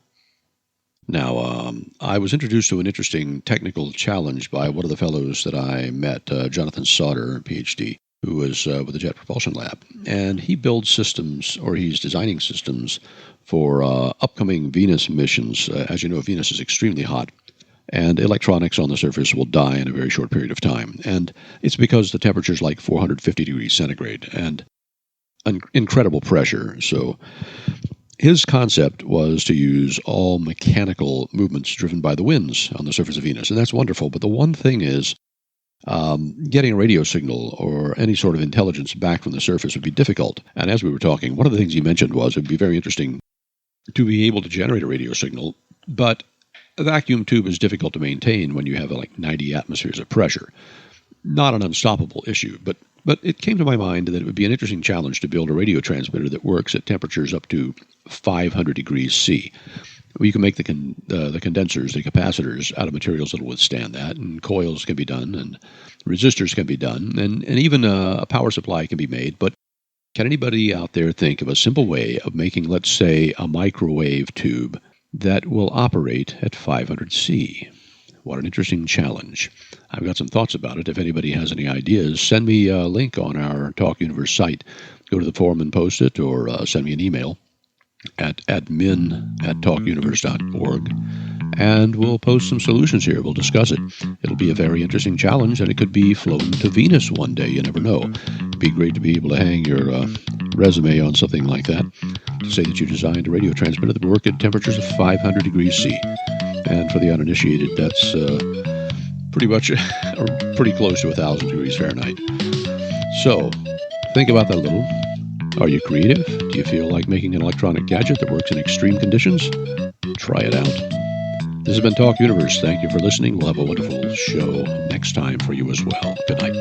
Now, I was introduced to an interesting technical challenge by one of the fellows that I met, Jonathan Sauter, PhD, who was with the Jet Propulsion Lab. And he builds systems, or he's designing systems, for upcoming Venus missions. As you know, Venus is extremely hot, and electronics on the surface will die in a very short period of time. And it's because the temperature is like 450 degrees centigrade and incredible pressure. So his concept was to use all mechanical movements driven by the winds on the surface of Venus, and that's wonderful. But the one thing is, getting a radio signal or any sort of intelligence back from the surface would be difficult. And as we were talking, one of the things he mentioned was it would be very interesting to be able to generate a radio signal, but a vacuum tube is difficult to maintain when you have like 90 atmospheres of pressure. Not an unstoppable issue, but it came to my mind that it would be an interesting challenge to build a radio transmitter that works at temperatures up to 500 degrees C. You can make the condensers, the capacitors, out of materials that will withstand that, and coils can be done, and resistors can be done, and even a power supply can be made. But can anybody out there think of a simple way of making, let's say, a microwave tube that will operate at 500 C? What an interesting challenge. I've got some thoughts about it. If anybody has any ideas, send me a link on our Talk Universe site. Go to the forum and post it, or send me an email at admin@talkuniverse.org, and we'll post some solutions here. We'll discuss it. It'll be a very interesting challenge, and it could be flown to Venus one day. You never know. It'd be great to be able to hang your resume on something like that, to say that you designed a radio transmitter that would work at temperatures of 500 degrees C. And for the uninitiated, that's pretty much pretty close to 1,000 degrees Fahrenheit. So think about that a little. Are you creative? Do you feel like making an electronic gadget that works in extreme conditions? Try it out. This has been Talk Universe. Thank you for listening. We'll have a wonderful show next time for you as well. Good night.